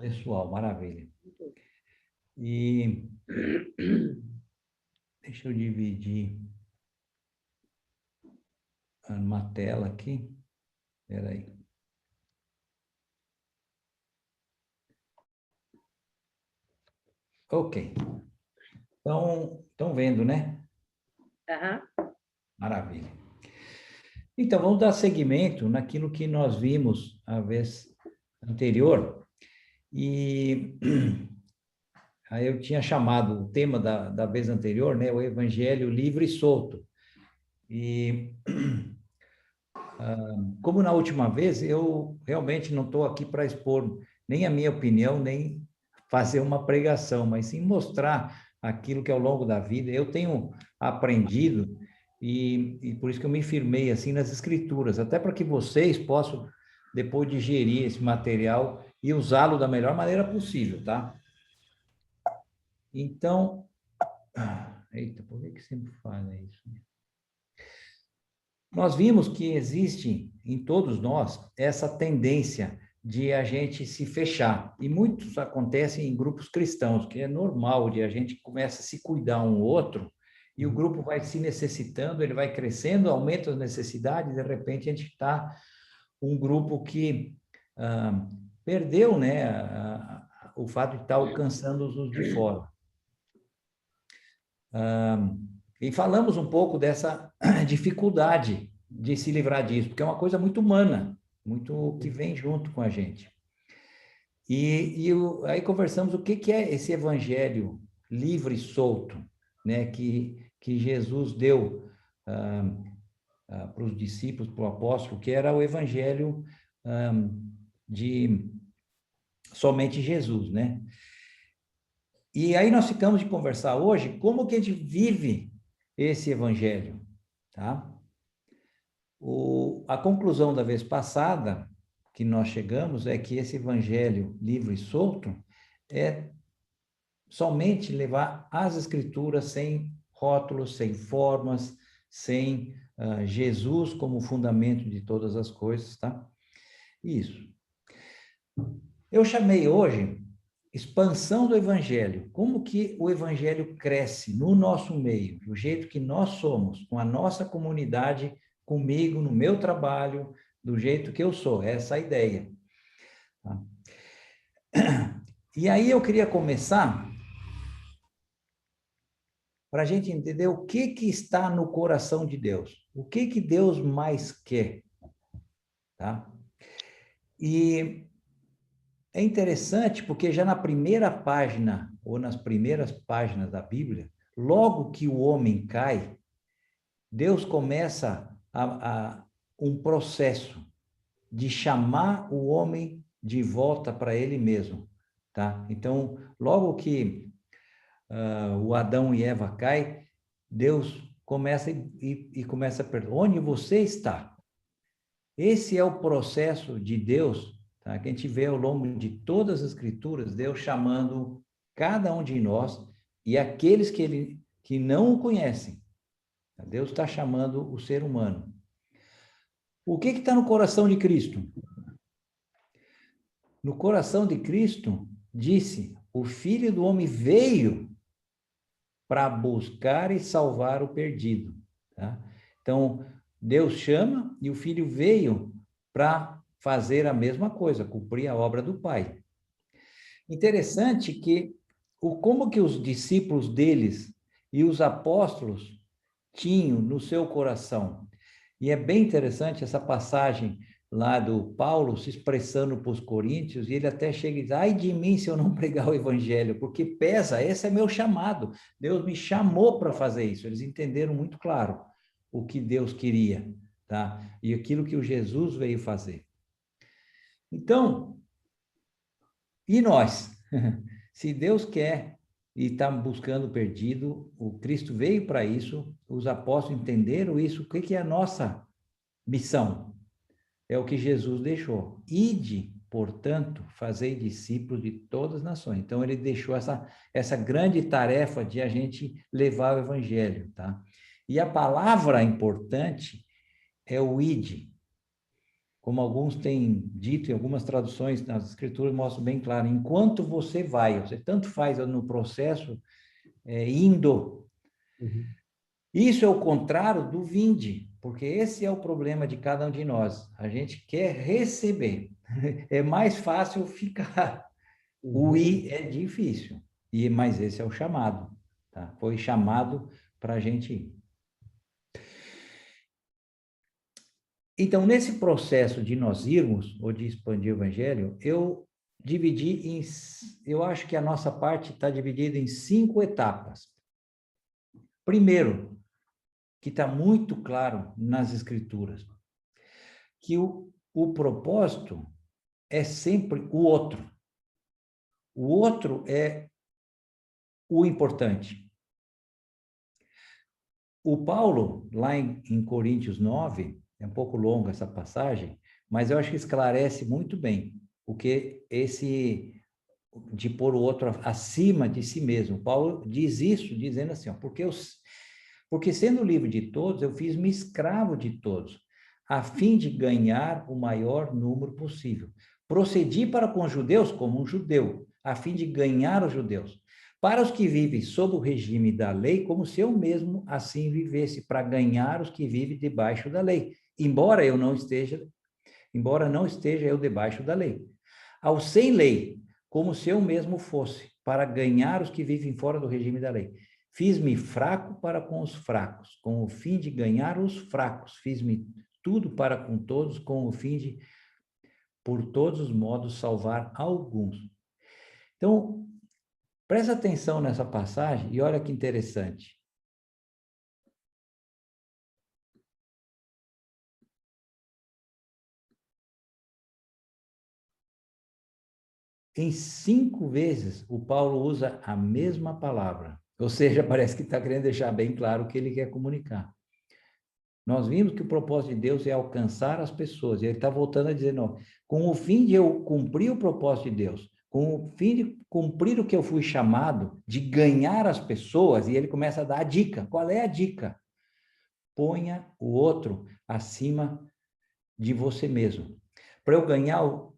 Pessoal, maravilha. E deixa eu dividir uma tela aqui. Espera aí. Ok. Então, estão vendo, né? Aham. Maravilha. Então, vamos dar seguimento naquilo que nós vimos a vez anterior. E aí eu tinha chamado o tema da vez anterior, né? O Evangelho livre e solto. E como na última vez, eu realmente não estou aqui para expor nem a minha opinião, nem fazer uma pregação, mas sim mostrar aquilo que ao longo da vida eu tenho aprendido e por isso que eu me firmei assim nas escrituras, até para que vocês possam depois digerir esse material e usá-lo da melhor maneira possível, tá? Então, eita, por que sempre fala isso? Nós vimos que existe em todos nós essa tendência de a gente se fechar. E muitos acontecem em grupos cristãos, que é normal de a gente começa a se cuidar um outro e o grupo vai se necessitando, ele vai crescendo, aumenta as necessidades, de repente a gente está um grupo que perdeu, né, o fato de estar alcançando os de fora. E falamos um pouco dessa dificuldade de se livrar disso, porque é uma coisa muito humana, muito que vem junto com a gente. Aí conversamos o que é esse evangelho livre e solto, né, que Jesus deu para os discípulos, para o apóstolo, que era o evangelho de somente Jesus, né? E aí nós ficamos de conversar hoje como que a gente vive esse evangelho, tá? A conclusão da vez passada que nós chegamos é que esse evangelho livre e solto é somente levar as escrituras sem rótulos, sem formas, sem Jesus como fundamento de todas as coisas, tá? Isso. Eu chamei hoje expansão do evangelho. Como que o evangelho cresce no nosso meio, do jeito que nós somos, com a nossa comunidade, comigo, no meu trabalho, do jeito que eu sou. Essa é a ideia. Tá? E aí eu queria começar para a gente entender o que está no coração de Deus. O que Deus mais quer. Tá? E é interessante porque já na primeira página, ou nas primeiras páginas da Bíblia, logo que o homem cai, Deus começa um processo de chamar o homem de volta para ele mesmo, tá? Então, logo que o Adão e Eva caem, Deus começa e começa a perguntar, onde você está? Esse é o processo de Deus, tá? Que a gente vê ao longo de todas as escrituras, Deus chamando cada um de nós e aqueles que não o conhecem. Deus está chamando o ser humano. O que está no coração de Cristo? No coração de Cristo, disse, o Filho do Homem veio para buscar e salvar o perdido. Tá? Então, Deus chama e o Filho veio para fazer a mesma coisa, cumprir a obra do Pai. Interessante que como que os discípulos deles e os apóstolos tinham no seu coração. E é bem interessante essa passagem lá do Paulo se expressando para os coríntios, e ele até chega e diz, ai de mim se eu não pregar o evangelho, porque pesa, esse é meu chamado, Deus me chamou para fazer isso. Eles entenderam muito claro o que Deus queria, tá? E aquilo que o Jesus veio fazer. Então, e nós? Se Deus quer e está buscando o perdido, o Cristo veio para isso, os apóstolos entenderam isso, o que é a nossa missão? É o que Jesus deixou. Ide, portanto, fazei discípulos de todas as nações. Então, ele deixou essa grande tarefa de a gente levar o evangelho, tá? E a palavra importante é o ide. como alguns têm dito, em algumas traduções nas escrituras mostram bem claro, enquanto você vai, você tanto faz no processo, indo. Uhum. Isso é o contrário do vinde, porque esse é o problema de cada um de nós. A gente quer receber. É mais fácil ficar. O Uhum. ir é difícil, mas esse é o chamado, tá? Foi chamado para a gente ir. Então, nesse processo de nós irmos, ou de expandir o evangelho, eu acho que a nossa parte está dividida em 5 etapas. Primeiro, que está muito claro nas escrituras, que o propósito é sempre o outro. O outro é o importante. O Paulo, lá em Coríntios 9, é um pouco longa essa passagem, mas eu acho que esclarece muito bem o que esse de pôr o outro acima de si mesmo. Paulo diz isso, dizendo assim, ó, porque sendo livre de todos, eu fiz-me escravo de todos, a fim de ganhar o maior número possível. Procedi para com os judeus como um judeu, a fim de ganhar os judeus. Para os que vivem sob o regime da lei, como se eu mesmo assim vivesse, para ganhar os que vivem debaixo da lei, embora não esteja eu debaixo da lei. Ao sem lei, como se eu mesmo fosse, para ganhar os que vivem fora do regime da lei. Fiz-me fraco para com os fracos, com o fim de ganhar os fracos. Fiz-me tudo para com todos, com o fim de, por todos os modos, salvar alguns. Então, presta atenção nessa passagem e olha que interessante. Em 5 vezes, o Paulo usa a mesma palavra. Ou seja, parece que está querendo deixar bem claro o que ele quer comunicar. Nós vimos que o propósito de Deus é alcançar as pessoas. E ele está voltando a dizer, não, com o fim de eu cumprir o propósito de Deus, com o fim de cumprir o que eu fui chamado, de ganhar as pessoas, e ele começa a dar a dica. Qual é a dica? Ponha o outro acima de você mesmo. Para eu ganhar o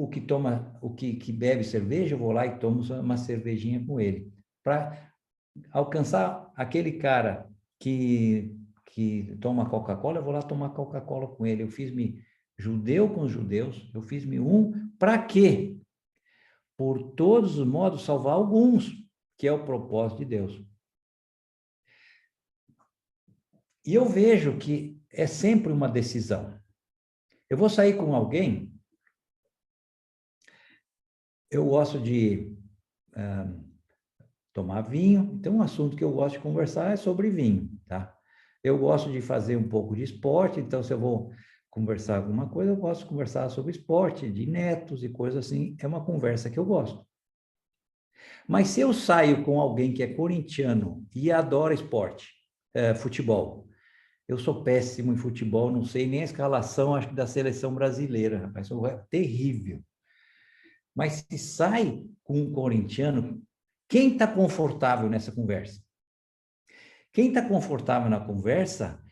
que bebe cerveja, eu vou lá e tomo uma cervejinha com ele. Para alcançar aquele cara que toma Coca-Cola, eu vou lá tomar Coca-Cola com ele. Eu fiz-me judeu com os judeus, eu fiz-me para quê? Por todos os modos, salvar alguns, que é o propósito de Deus. E eu vejo que é sempre uma decisão. Eu vou sair com alguém, eu gosto de tomar vinho, então um assunto que eu gosto de conversar é sobre vinho, tá? Eu gosto de fazer um pouco de esporte, então se eu vou conversar alguma coisa, eu gosto de conversar sobre esporte, de netos e coisas assim, é uma conversa que eu gosto. Mas se eu saio com alguém que é corintiano e adora esporte, futebol, eu sou péssimo em futebol, não sei nem a escalação, acho que da seleção brasileira, rapaz, é terrível. Mas se sai com um corintiano, quem está confortável nessa conversa? Quem está confortável na conversa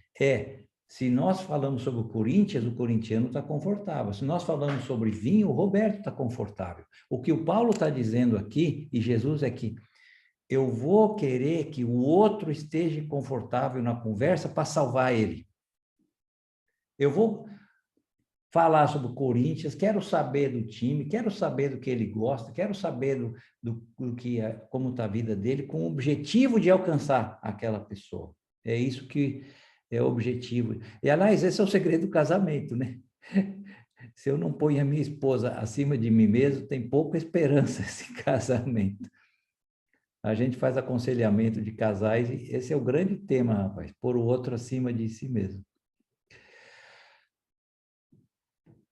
se nós falamos sobre o Corinthians, o corintiano está confortável. Se nós falamos sobre vinho, o Roberto está confortável. O que o Paulo está dizendo aqui, e Jesus é que eu vou querer que o outro esteja confortável na conversa para salvar ele. Eu vou falar sobre o Corinthians, quero saber do time, quero saber do que ele gosta, quero saber do que como está a vida dele, com o objetivo de alcançar aquela pessoa. É isso que é o objetivo. E, aliás, esse é o segredo do casamento, né? Se eu não ponho a minha esposa acima de mim mesmo, tem pouca esperança esse casamento. A gente faz aconselhamento de casais e esse é o grande tema, rapaz, pôr o outro acima de si mesmo.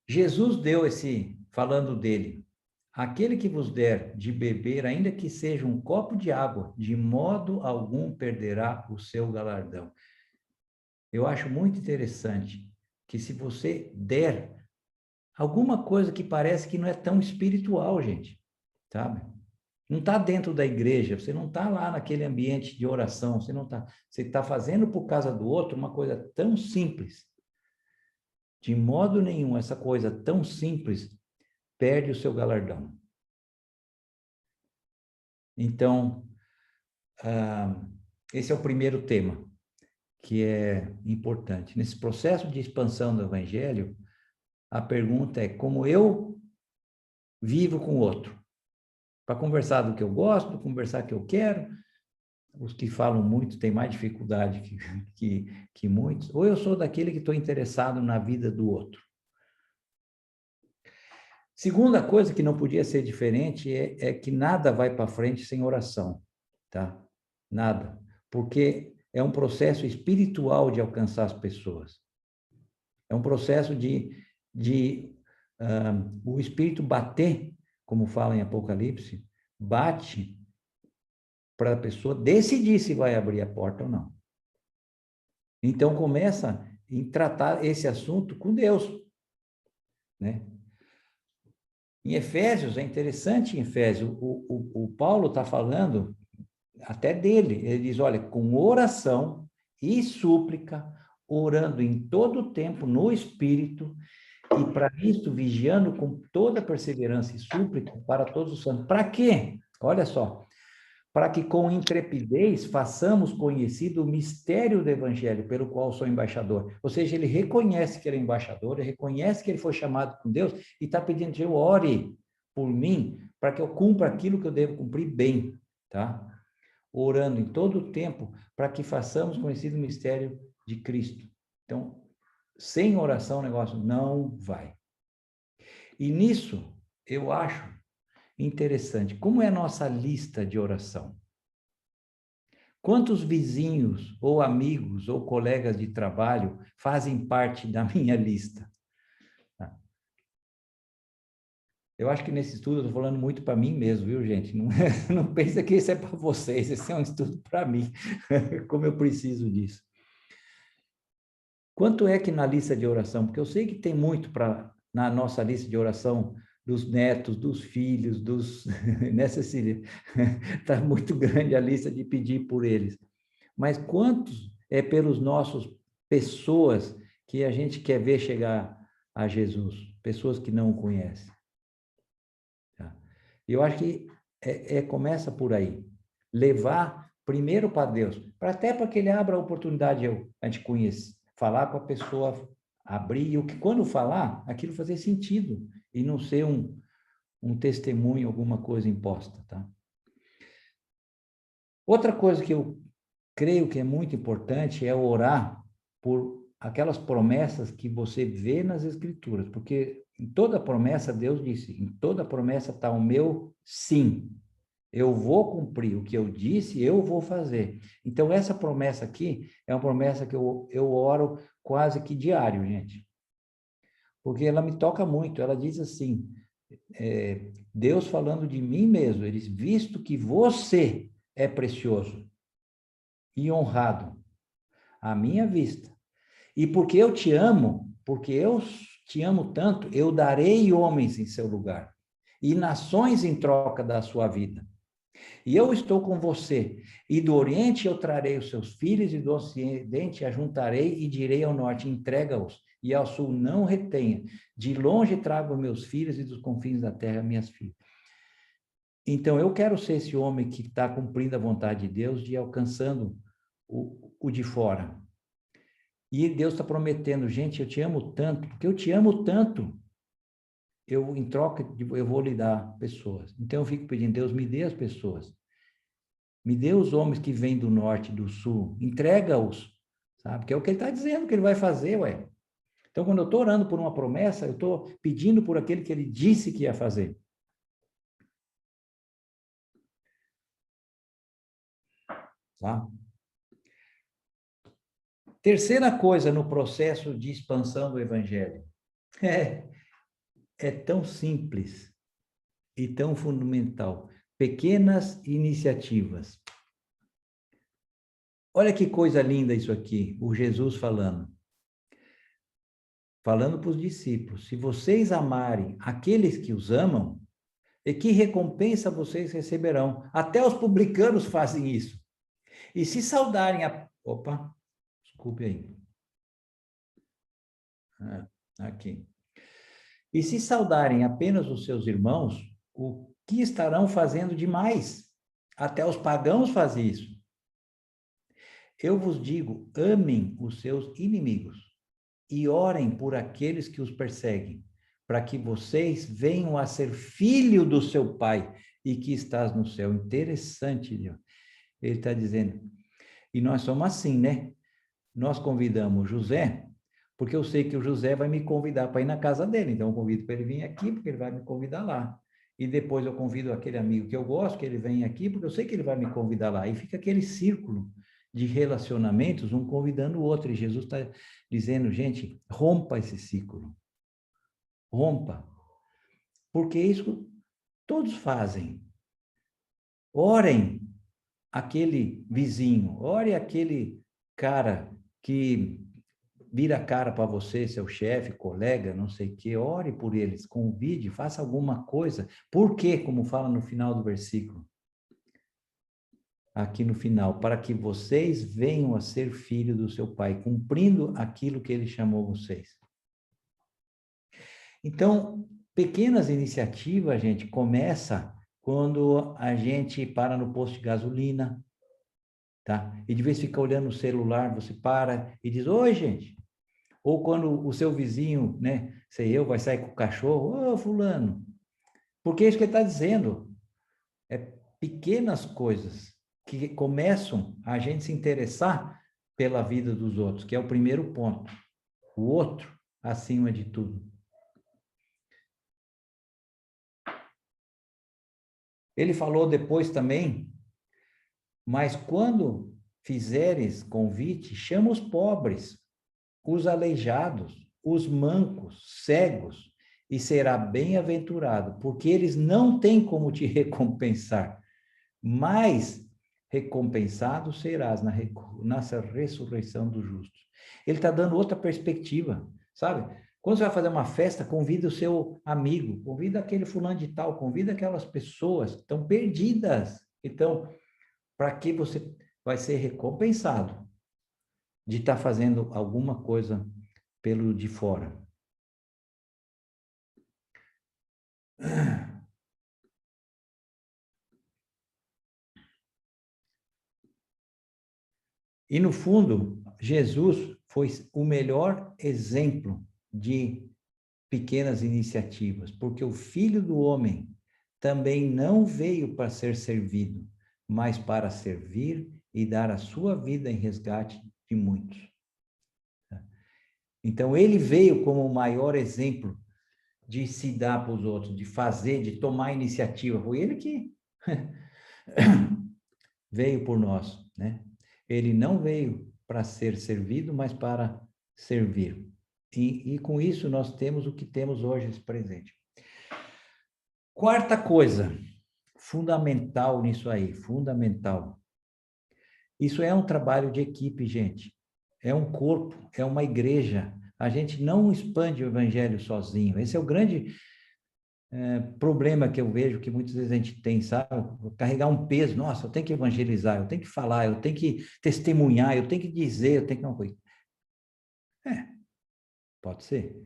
Jesus deu falando dele, aquele que vos der de beber, ainda que seja um copo de água, de modo algum perderá o seu galardão. Eu acho muito interessante que se você der alguma coisa que parece que não é tão espiritual, gente, sabe? Não está dentro da igreja, você não está lá naquele ambiente de oração, você está fazendo por causa do outro uma coisa tão simples. De modo nenhum, essa coisa tão simples perde o seu galardão. Então, esse é o primeiro tema, que é importante. Nesse processo de expansão do Evangelho, a pergunta é como eu vivo com o outro. Para conversar do que eu gosto, conversar do que eu quero. Os que falam muito têm mais dificuldade que muitos. Ou eu sou daquele que estou interessado na vida do outro. Segunda coisa que não podia ser diferente é que nada vai para frente sem oração, tá? Nada. Porque é um processo espiritual de alcançar as pessoas. É um processo de o Espírito bater, como fala em Apocalipse, bate para a pessoa decidir se vai abrir a porta ou não. Então, começa em tratar esse assunto com Deus, né? Em Efésios, é interessante em Efésios, o Paulo está falando até dele, ele diz, olha, com oração e súplica, orando em todo o tempo no Espírito, e para isso vigiando com toda perseverança e súplica para todos os santos. Para quê? Olha só, para que com intrepidez façamos conhecido o mistério do Evangelho, pelo qual sou embaixador. Ou seja, ele reconhece que ele é embaixador, ele reconhece que ele foi chamado por Deus e está pedindo que eu ore por mim, para que eu cumpra aquilo que eu devo cumprir bem, tá? Orando em todo o tempo, para que façamos conhecido o mistério de Cristo. Então, sem oração o negócio não vai. E nisso, eu acho interessante, como é a nossa lista de oração? Quantos vizinhos, ou amigos, ou colegas de trabalho fazem parte da minha lista? Eu acho que nesse estudo eu estou falando muito para mim mesmo, viu, gente? Não, não pensa que esse é para vocês, esse é um estudo para mim, como eu preciso disso. Quanto é que na lista de oração? Porque eu sei que tem muito na nossa lista de oração dos netos, dos filhos, né, Cecília? Está muito grande a lista de pedir por eles. Mas quantos é pelos nossos pessoas que a gente quer ver chegar a Jesus? Pessoas que não o conhecem. Tá? Eu acho que começa por aí. Levar primeiro para Deus, até para que ele abra a oportunidade de a gente conhecer, falar com a pessoa, abrir, e o que quando falar, aquilo fazer sentido, e não ser um testemunho, alguma coisa imposta, tá? Outra coisa que eu creio que é muito importante é orar por aquelas promessas que você vê nas Escrituras, porque em toda promessa, Deus disse, em toda promessa está o meu sim. Eu vou cumprir o que eu disse, eu vou fazer. Então, essa promessa aqui é uma promessa que eu oro quase que diário, gente. Porque ela me toca muito. Ela diz assim, Deus falando de mim mesmo, ele diz, visto que você é precioso e honrado à minha vista, e porque eu te amo tanto, eu darei homens em seu lugar, e nações em troca da sua vida. E eu estou com você, e do Oriente eu trarei os seus filhos, e do Ocidente ajuntarei, e direi ao Norte, entrega-os, e ao Sul não retenha. De longe trago meus filhos, e dos confins da terra minhas filhas. Então, eu quero ser esse homem que está cumprindo a vontade de Deus, de ir alcançando o de fora. E Deus está prometendo, gente, eu te amo tanto, porque eu te amo tanto, em troca, eu vou lhe dar pessoas. Então, eu fico pedindo, Deus, me dê as pessoas. Me dê os homens que vêm do norte e do sul. Entrega-os, sabe? Que é o que ele está dizendo que ele vai fazer, ué. Então, quando eu estou orando por uma promessa, eu estou pedindo por aquele que ele disse que ia fazer. Tá? Terceira coisa no processo de expansão do evangelho. É tão simples e tão fundamental. Pequenas iniciativas. Olha que coisa linda isso aqui, o Jesus falando para os discípulos, se vocês amarem aqueles que os amam, e que recompensa vocês receberão? Até os publicanos fazem isso. E se saudarem a... Opa, desculpe aí. Aqui. E se saudarem apenas os seus irmãos, o que estarão fazendo demais? Até os pagãos fazem isso. Eu vos digo, amem os seus inimigos e orem por aqueles que os perseguem, para que vocês venham a ser filho do seu Pai e que estás no céu. Interessante, Deus. Ele está dizendo. E nós somos assim, né? Nós convidamos José, porque eu sei que o José vai me convidar para ir na casa dele, então eu convido para ele vir aqui, porque ele vai me convidar lá. E depois eu convido aquele amigo que eu gosto, que ele vem aqui, porque eu sei que ele vai me convidar lá. E fica aquele círculo de relacionamentos, um convidando o outro. E Jesus está dizendo, gente, rompa esse ciclo. Rompa. Porque isso todos fazem. Orem aquele vizinho, ore aquele cara que vira a cara para você, seu chefe, colega, não sei o quê, ore por eles, convide, faça alguma coisa. Por quê? Como fala no final do versículo. Aqui no final, para que vocês venham a ser filhos do seu Pai, cumprindo aquilo que ele chamou vocês. Então, pequenas iniciativas, a gente começa quando a gente para no posto de gasolina, tá? E de vez fica olhando o celular, você para e diz, oi, gente. Ou quando o seu vizinho, né, sei eu, vai sair com o cachorro, ô, fulano. Porque é isso que ele está dizendo. É pequenas coisas que começam a gente se interessar pela vida dos outros, que é o primeiro ponto. O outro acima de tudo. Ele falou depois também, mas quando fizeres convite, chama os pobres, os aleijados, os mancos, cegos, e será bem-aventurado, porque eles não têm como te recompensar, mas recompensado serás na ressurreição dos justos. Ele está dando outra perspectiva, sabe? Quando você vai fazer uma festa, convida o seu amigo, convida aquele fulano de tal, convida aquelas pessoas que estão perdidas. Então, para que você vai ser recompensado de estar fazendo alguma coisa pelo de fora. E, no fundo, Jesus foi o melhor exemplo de pequenas iniciativas, porque o Filho do Homem também não veio para ser servido, mas para servir e dar a sua vida em resgate de muitos. Então, ele veio como o maior exemplo de se dar para os outros, de fazer, de tomar iniciativa. Foi ele que veio por nós, né? Ele não veio para ser servido, mas para servir. E com isso nós temos o que temos hoje, esse presente. Quarta coisa, fundamental nisso aí, fundamental. Isso é um trabalho de equipe, gente. É um corpo, é uma igreja. A gente não expande o evangelho sozinho. Esse é o grande problema que eu vejo que muitas vezes a gente tem, sabe? Carregar um peso. Nossa, eu tenho que evangelizar, eu tenho que falar, eu tenho que testemunhar, eu tenho que dizer, eu tenho que... Não, coisa. Pode ser.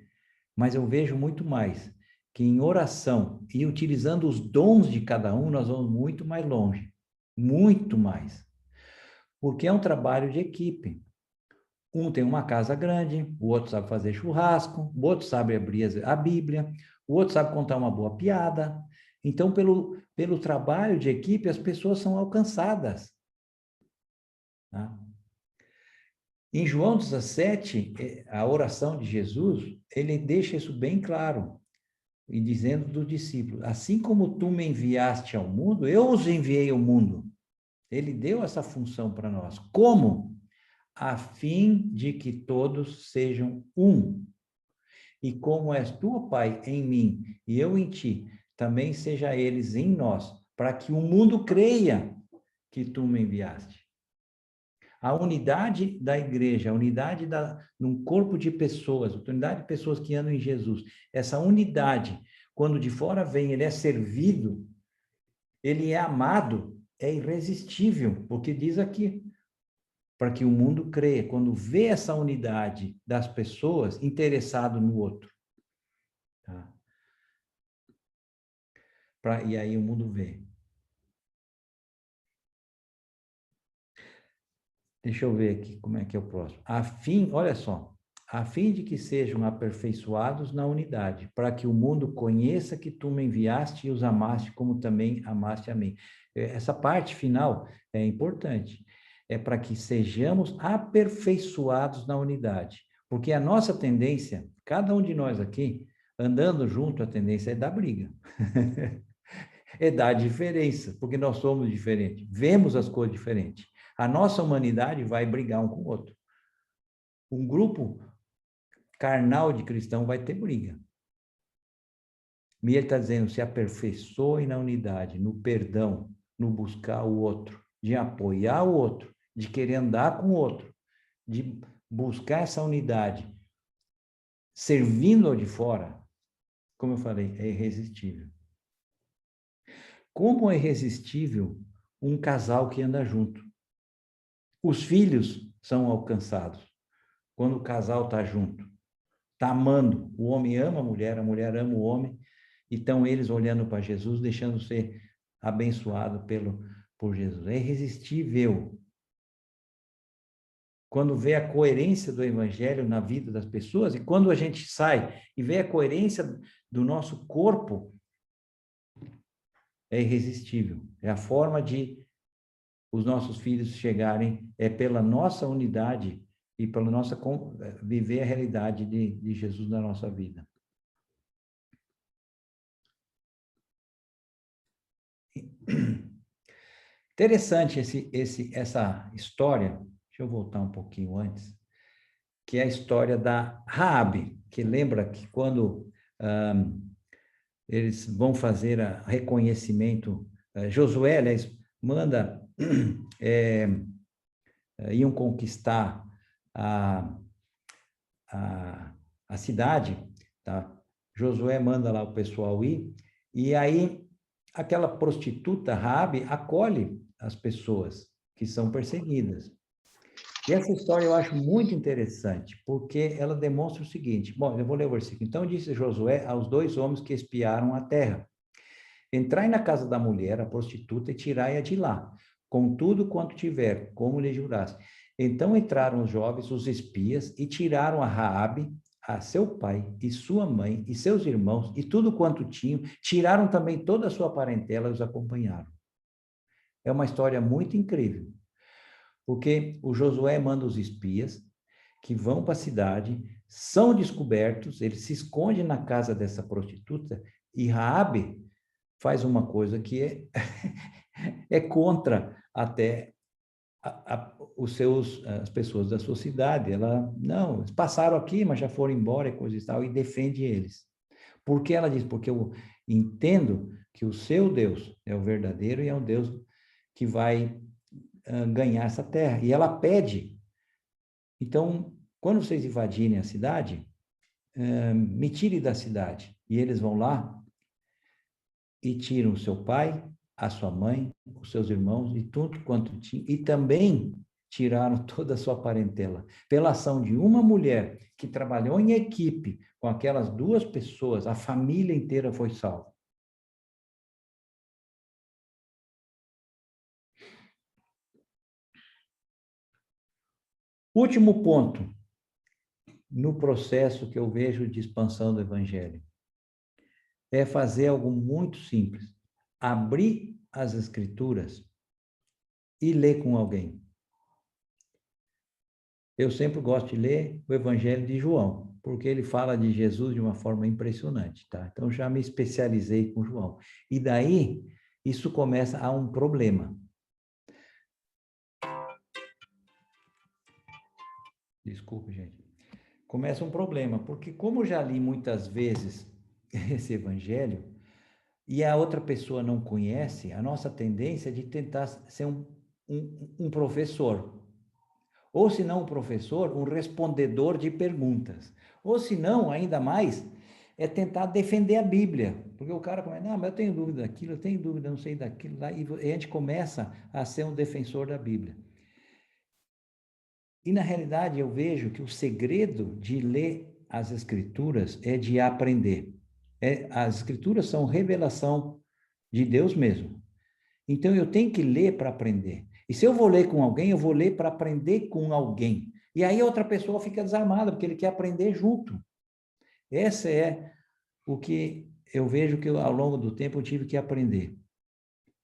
Mas eu vejo muito mais que em oração e utilizando os dons de cada um, nós vamos muito mais longe. Muito mais. Porque é um trabalho de equipe. Um tem uma casa grande, o outro sabe fazer churrasco, o outro sabe abrir a Bíblia, o outro sabe contar uma boa piada. Então, pelo trabalho de equipe, as pessoas são alcançadas. Tá? Em João 17, a oração de Jesus, ele deixa isso bem claro, e dizendo dos discípulos, assim como tu me enviaste ao mundo, eu os enviei ao mundo. Ele deu essa função para nós. Como? A fim de que todos sejam um. E como és tu, Pai, em mim, e eu em ti, também seja eles em nós, para que o mundo creia que tu me enviaste. A unidade da igreja, a unidade num corpo de pessoas, a unidade de pessoas que andam em Jesus, essa unidade, quando de fora vem, ele é servido, ele é amado, é irresistível, porque diz aqui, para que o mundo creia, quando vê essa unidade das pessoas interessado no outro. Tá? E aí o mundo vê. Deixa eu ver aqui como é que é o próximo. Olha só, a fim de que sejam aperfeiçoados na unidade, para que o mundo conheça que tu me enviaste e os amaste como também amaste a mim. Essa parte final é importante. É para que sejamos aperfeiçoados na unidade. Porque a nossa tendência, cada um de nós aqui, andando junto, a tendência é dar briga. É dar diferença, porque nós somos diferentes, vemos as coisas diferentes. A nossa humanidade vai brigar um com o outro. Um grupo carnal de cristão vai ter briga. E ele está dizendo, se aperfeiçoe na unidade, no perdão, no buscar o outro, de apoiar o outro, de querer andar com o outro, de buscar essa unidade, servindo ao de fora, como eu falei, é irresistível. Como é irresistível um casal que anda junto? Os filhos são alcançados quando o casal está junto, está amando. O homem ama a mulher ama o homem, e estão eles olhando para Jesus, deixando ser abençoado por Jesus. É irresistível. Quando vê a coerência do evangelho na vida das pessoas, e quando a gente sai e vê a coerência do nosso corpo, é irresistível. É a forma de os nossos filhos chegarem, é pela nossa unidade e pela nossa viver a realidade de Jesus na nossa vida. Interessante essa história, deixa eu voltar um pouquinho antes, que é a história da Raabe, que lembra que quando eles vão fazer o reconhecimento, Josué, aliás, manda, iam conquistar a, a, a cidade, tá? Josué manda lá o pessoal ir, e aí aquela prostituta Raabe acolhe as pessoas que são perseguidas. E essa história eu acho muito interessante, porque ela demonstra o seguinte, bom, eu vou ler o versículo. Então disse Josué aos 2 homens que espiaram a terra: entrai na casa da mulher, a prostituta, e tirai-a de lá, com tudo quanto tiver, como lhe juraste. Então entraram os jovens, os espias, e tiraram a Raabe, a seu pai, e sua mãe, e seus irmãos, e tudo quanto tinham, tiraram também toda a sua parentela e os acompanharam. É uma história muito incrível, porque o Josué manda os espias, que vão para a cidade, são descobertos, eles se escondem na casa dessa prostituta, e Raabe faz uma coisa que é contra até as pessoas da sua cidade. Ela, não, eles passaram aqui, mas já foram embora e coisa e tal, e defende eles. Por que ela diz? Porque eu entendo que o seu Deus é o verdadeiro e é um Deus que vai ganhar essa terra. E ela pede. Então, quando vocês invadirem a cidade, me tire da cidade. E eles vão lá e tiram o seu pai, a sua mãe, os seus irmãos e tudo quanto tinha, e também tiraram toda a sua parentela. Pela ação de uma mulher que trabalhou em equipe com aquelas 2 pessoas, a família inteira foi salva. Último ponto no processo que eu vejo de expansão do evangelho é fazer algo muito simples: abrir as escrituras e ler com alguém. Eu sempre gosto de ler o Evangelho de João, porque ele fala de Jesus de uma forma impressionante, tá? Então, já me especializei com João. E daí, isso começa a um problema. Desculpe, gente. Começa um problema, porque como eu já li muitas vezes esse Evangelho, e a outra pessoa não conhece, a nossa tendência é de tentar ser um professor. Ou se não um professor, um respondedor de perguntas. Ou se não, ainda mais, é tentar defender a Bíblia. Porque o cara começa, não, mas eu tenho dúvida daquilo, eu tenho dúvida, não sei daquilo, lá, e a gente começa a ser um defensor da Bíblia. E, na realidade, eu vejo que o segredo de ler as Escrituras é de aprender. As Escrituras são revelação de Deus mesmo. Então, eu tenho que ler para aprender. E se eu vou ler com alguém, eu vou ler para aprender com alguém. E aí a outra pessoa fica desarmada, porque ele quer aprender junto. Essa é o que eu vejo que ao longo do tempo eu tive que aprender.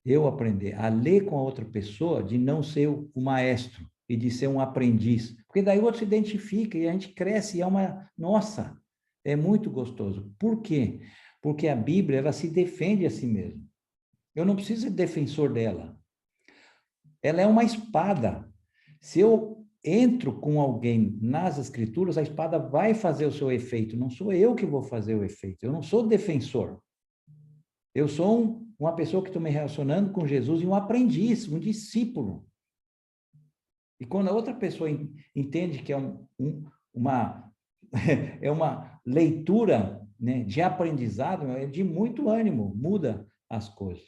Eu aprender a ler com a outra pessoa, de não ser o maestro e de ser um aprendiz. Porque daí o outro se identifica e a gente cresce e é uma... Nossa, é muito gostoso. Por quê? Porque a Bíblia, ela se defende a si mesma. Eu não preciso ser defensor dela. Ela é uma espada. Se eu entro com alguém nas Escrituras, a espada vai fazer o seu efeito. Não sou eu que vou fazer o efeito. Eu não sou defensor. Eu sou uma pessoa que estou me relacionando com Jesus e um aprendiz, um discípulo. E quando a outra pessoa entende que é uma, é uma leitura, né, de aprendizado, é de muito ânimo, muda as coisas.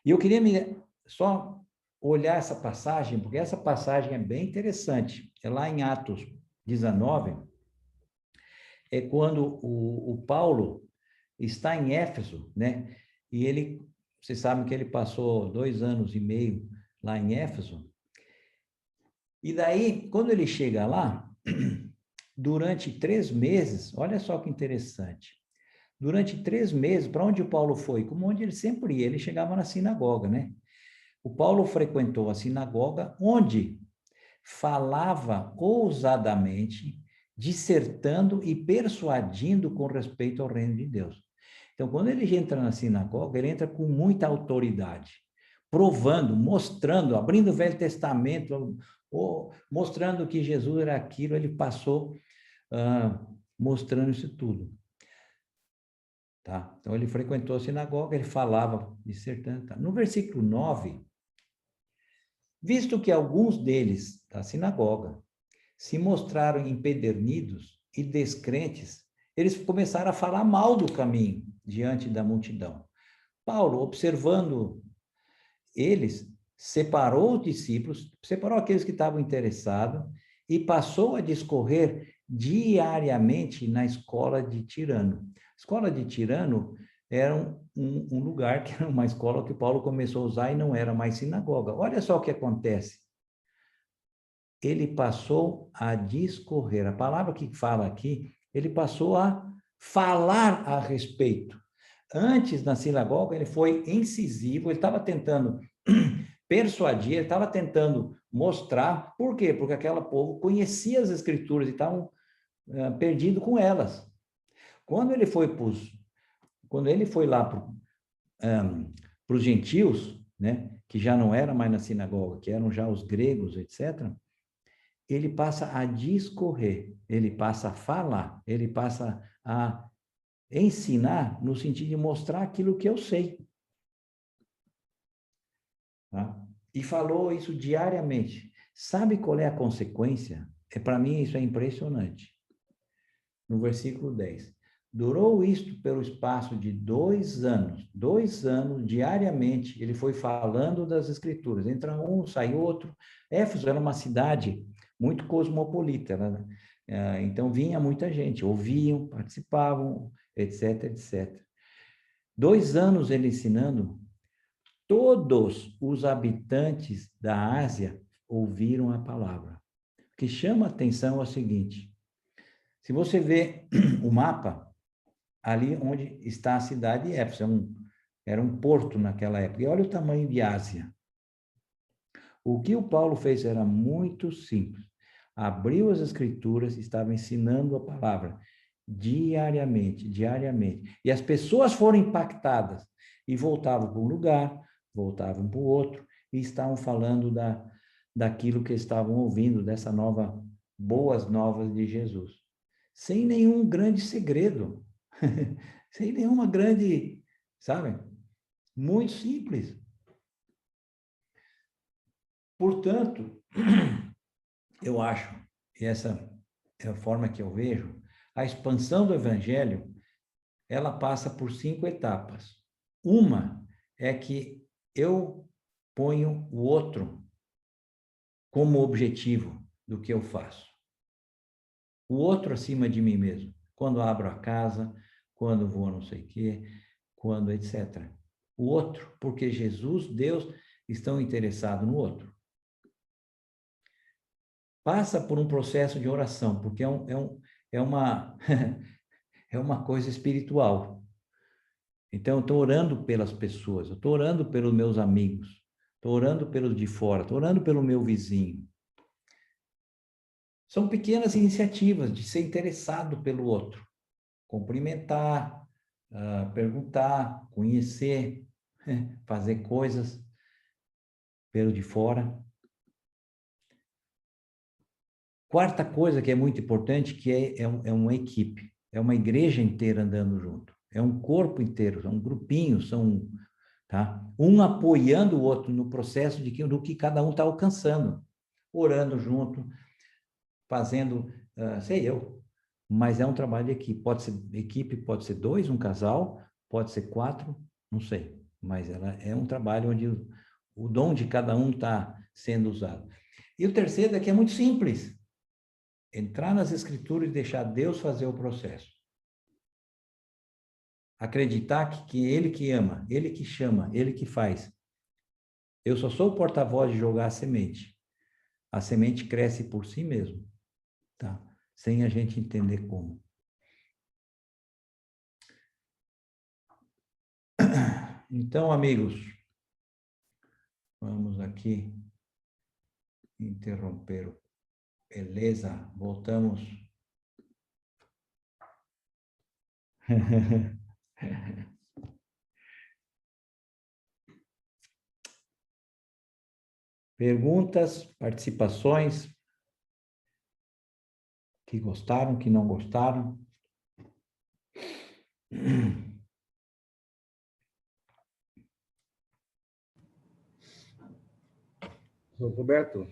E eu queria só olhar essa passagem, porque essa passagem é bem interessante. É lá em Atos 19, é quando o Paulo está em Éfeso, né? E ele, vocês sabem que ele passou 2 anos e meio lá em Éfeso. E daí, quando ele chega lá, durante 3 meses, olha só que interessante. Durante 3 meses, para onde o Paulo foi? Como onde ele sempre ia, ele chegava na sinagoga, né? O Paulo frequentou a sinagoga, onde falava ousadamente, dissertando e persuadindo com respeito ao reino de Deus. Então, quando ele entra na sinagoga, ele entra com muita autoridade, provando, mostrando, abrindo o Velho Testamento, mostrando que Jesus era aquilo, ele passou mostrando isso tudo. Tá? Então, ele frequentou a sinagoga, ele falava, dissertando. Tá? No versículo 9, visto que alguns deles, da sinagoga, se mostraram empedernidos e descrentes, eles começaram a falar mal do caminho diante da multidão. Paulo, observando eles, separou os discípulos, separou aqueles que estavam interessados e passou a discorrer diariamente na escola de Tirano. A escola de Tirano era um lugar que era uma escola que Paulo começou a usar e não era mais sinagoga. Olha só o que acontece. Ele passou a discorrer. A palavra que fala aqui, ele passou a falar a respeito. Antes, na sinagoga, ele foi incisivo, ele estava tentando persuadir, ele estava tentando mostrar. Por quê? Porque aquele povo conhecia as escrituras e estavam perdidos com elas. Quando ele foi lá para os gentios, né, que já não era mais na sinagoga, que eram já os gregos, etc., ele passa a discorrer, ele passa a falar, ele passa a ensinar no sentido de mostrar aquilo que eu sei. Tá? E falou isso diariamente. Sabe qual é a consequência? Para mim, isso é impressionante. No versículo 10. Durou isto pelo espaço de 2 anos. 2 anos, diariamente, ele foi falando das Escrituras. Entra um, sai outro. Éfeso era uma cidade muito cosmopolita, né? Então, vinha muita gente, ouviam, participavam, etc, etc. 2 anos ele ensinando, todos os habitantes da Ásia ouviram a palavra. O que chama a atenção é o seguinte: se você vê o mapa, ali onde está a cidade de Éfeso, era um porto naquela época, e olha o tamanho de Ásia. O que o Paulo fez era muito simples. Abriu as escrituras e estava ensinando a palavra diariamente, diariamente. E as pessoas foram impactadas e voltavam para um lugar, voltavam para o outro e estavam falando daquilo que estavam ouvindo, dessa boas novas de Jesus. Sem nenhum grande segredo, sem nenhuma grande, sabe? Muito simples. Portanto, eu acho, e essa é a forma que eu vejo, a expansão do evangelho, ela passa por 5 etapas. Uma é que eu ponho o outro como objetivo do que eu faço. O outro acima de mim mesmo. Quando abro a casa, quando vou não sei o quê, quando etc. O outro, porque Jesus, Deus, estão interessados no outro. Passa por um processo de oração, porque é uma, é uma coisa espiritual. Então, eu estou orando pelas pessoas, eu estou orando pelos meus amigos, estou orando pelos de fora, estou orando pelo meu vizinho. São pequenas iniciativas de ser interessado pelo outro. Cumprimentar, perguntar, conhecer, fazer coisas pelo de fora. Quarta coisa que é muito importante, que é uma equipe, é uma igreja inteira andando junto, é um corpo inteiro, é um grupinho, tá? Um apoiando o outro no processo do que cada um está alcançando, orando junto, fazendo, sei eu, mas é um trabalho de equipe pode ser dois, um casal, pode ser quatro, não sei, mas ela é um trabalho onde o dom de cada um está sendo usado. E o terceiro é que é muito simples, entrar nas escrituras e deixar Deus fazer o processo. Acreditar que Ele que ama, Ele que chama, Ele que faz. Eu só sou o porta-voz de jogar a semente. A semente cresce por si mesmo, tá? Sem a gente entender como. Então, amigos, vamos aqui interromper. Beleza, voltamos. Perguntas, participações, que gostaram, que não gostaram. Roberto,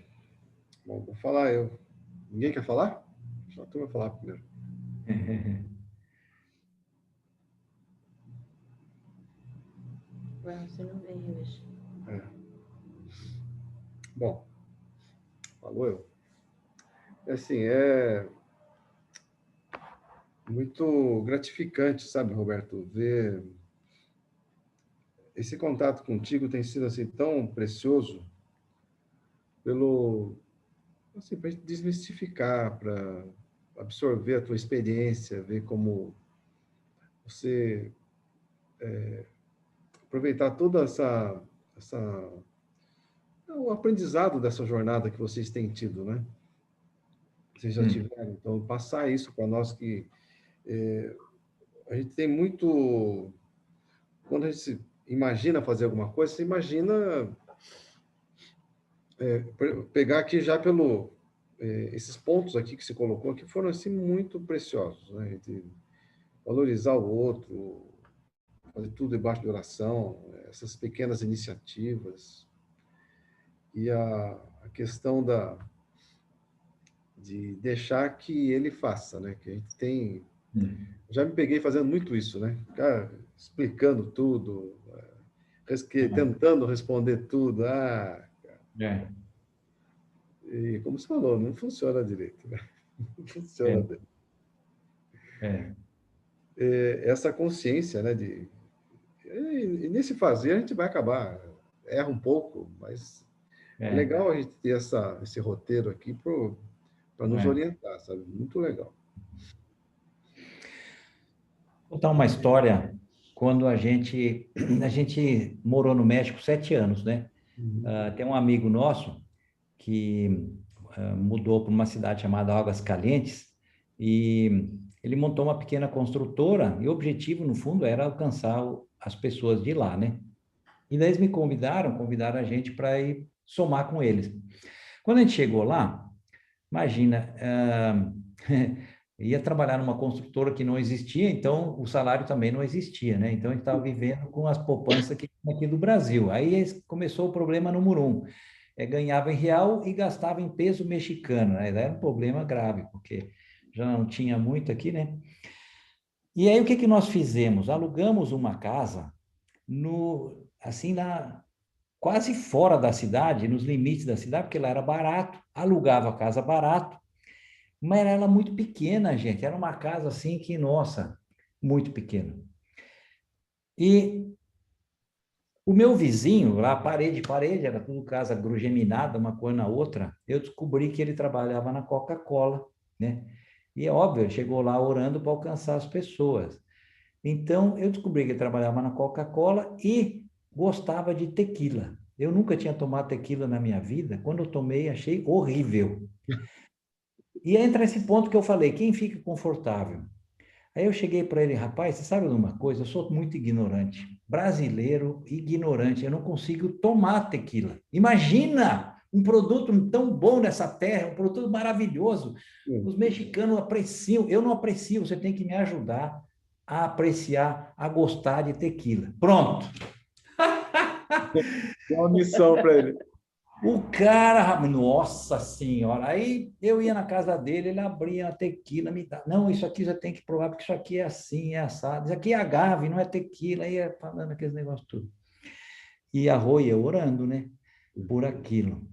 bom, vou falar eu. Ninguém quer falar? Só tu vai falar primeiro. Você não veio hoje. É. Bom, falou eu. Assim, é muito gratificante, sabe, Roberto, ver esse contato contigo tem sido assim tão precioso pelo assim, para desmistificar, para absorver a tua experiência, ver como você aproveitar toda essa o aprendizado dessa jornada que vocês têm tido, né? Vocês já tiveram, então passar isso para nós que a gente tem muito quando a gente se imagina fazer alguma coisa, você imagina pegar aqui já pelo esses pontos aqui que se colocou que foram assim muito preciosos, né? A gente valorizar o outro, fazer tudo debaixo de oração, essas pequenas iniciativas e a questão de deixar que ele faça, né? Que a gente tem, já me peguei fazendo muito isso, né? Cara, explicando tudo, tentando responder tudo, e como você falou, não funciona direito, né? Não funciona bem. Essa consciência, né? E nesse fazer a gente vai acabar, erra um pouco, mas é legal a gente ter esse roteiro aqui para nos orientar, sabe? Muito legal. Vou contar uma história. Quando a gente morou no México 7 anos, né? Tem um amigo nosso que mudou para uma cidade chamada Águas Calientes e ele montou uma pequena construtora e o objetivo, no fundo, era alcançar as pessoas de lá, né? E daí eles me convidaram a gente para ir somar com eles. Quando a gente chegou lá, imagina, ia trabalhar numa construtora que não existia, então o salário também não existia, né? Então a gente estava vivendo com as poupanças que aqui do Brasil. Aí começou o problema número 1. Ganhava em real e gastava em peso mexicano, né? Era um problema grave, porque já não tinha muito aqui, né? E aí o que nós fizemos? Alugamos uma casa assim quase fora da cidade, nos limites da cidade, porque lá era barato, alugava a casa barato, mas era ela muito pequena, gente. Era uma casa assim que, nossa, muito pequena. E o meu vizinho, lá parede parede, era tudo casa geminada, uma coisa na outra, eu descobri que ele trabalhava na Coca-Cola, né? E é óbvio, ele chegou lá orando para alcançar as pessoas. Então, eu descobri que ele trabalhava na Coca-Cola e gostava de tequila. Eu nunca tinha tomado tequila na minha vida. Quando eu tomei, achei horrível. E entra esse ponto que eu falei, quem fica confortável? Aí eu cheguei para ele, rapaz, você sabe de uma coisa? Eu sou muito ignorante. Brasileiro ignorante. Eu não consigo tomar tequila. Imagina um produto tão bom nessa terra, um produto maravilhoso. Os mexicanos apreciam. Eu não aprecio. Você tem que me ajudar a apreciar, a gostar de tequila. Pronto. Dá uma missão para ele. O cara, nossa senhora, aí eu ia na casa dele, ele abria a tequila, me dá, não, isso aqui você tem que provar, porque isso aqui é assim, é assado, isso aqui é agave, não é tequila, aí ia falando aqueles negócios tudo. E a Rô ia orando, né, por aquilo.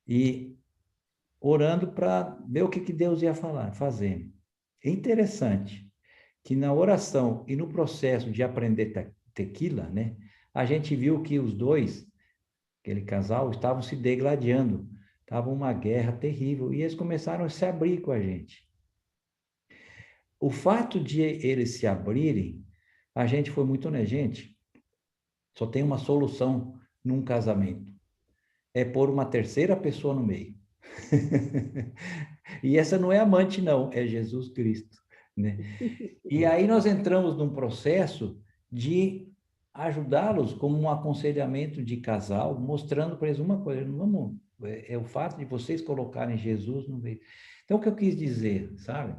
E orando para ver o que Deus ia falar, fazer. É interessante que na oração e no processo de aprender tequila, né, a gente viu que os dois, aquele casal, estavam se degladiando, estava uma guerra terrível, e eles começaram a se abrir com a gente. O fato de eles se abrirem, a gente foi muito honesto, gente, só tem uma solução num casamento, é pôr uma terceira pessoa no meio. E essa não é amante, não, é Jesus Cristo, né? E aí nós entramos num processo de ajudá-los como um aconselhamento de casal, mostrando para eles uma coisa, não vamos, é o fato de vocês colocarem Jesus no meio. Então, o que eu quis dizer, sabe?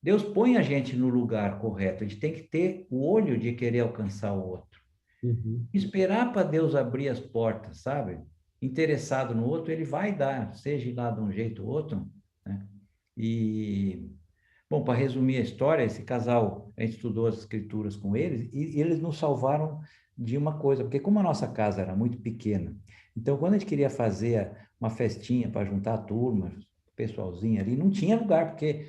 Deus põe a gente no lugar correto, a gente tem que ter o olho de querer alcançar o outro. Uhum. Esperar para Deus abrir as portas, sabe? Interessado no outro, ele vai dar, seja lá de um jeito ou outro, né? E bom, para resumir a história, esse casal, a gente estudou as escrituras com eles e eles nos salvaram de uma coisa, porque como a nossa casa era muito pequena, então quando a gente queria fazer uma festinha para juntar a turma, o pessoalzinho ali, não tinha lugar, porque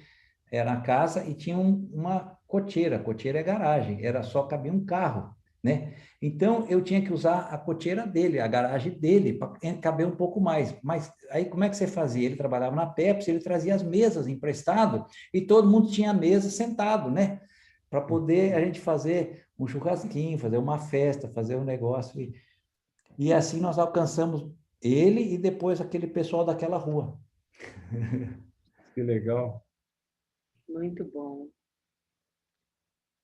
era a casa e tinha uma cocheira é garagem, era só cabia um carro, né? Então eu tinha que usar a cocheira dele, a garagem dele, para caber um pouco mais. Mas aí como é que você fazia? Ele trabalhava na Pepsi, ele trazia as mesas emprestado e todo mundo tinha a mesa sentado, né? Para poder a gente fazer um churrasquinho, fazer uma festa, fazer um negócio. E assim nós alcançamos ele e depois aquele pessoal daquela rua. Que legal. Muito bom.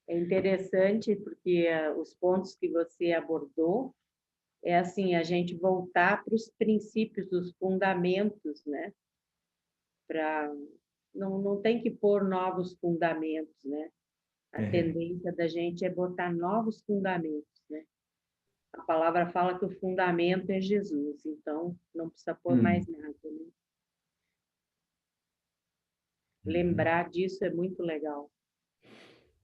É interessante porque os pontos que você abordou é assim, a gente voltar para os princípios, os fundamentos, né? Para não tem que pôr novos fundamentos, né? A tendência da gente é botar novos fundamentos, né? A palavra fala que o fundamento é Jesus, então não precisa pôr mais nada, né? Lembrar disso é muito legal.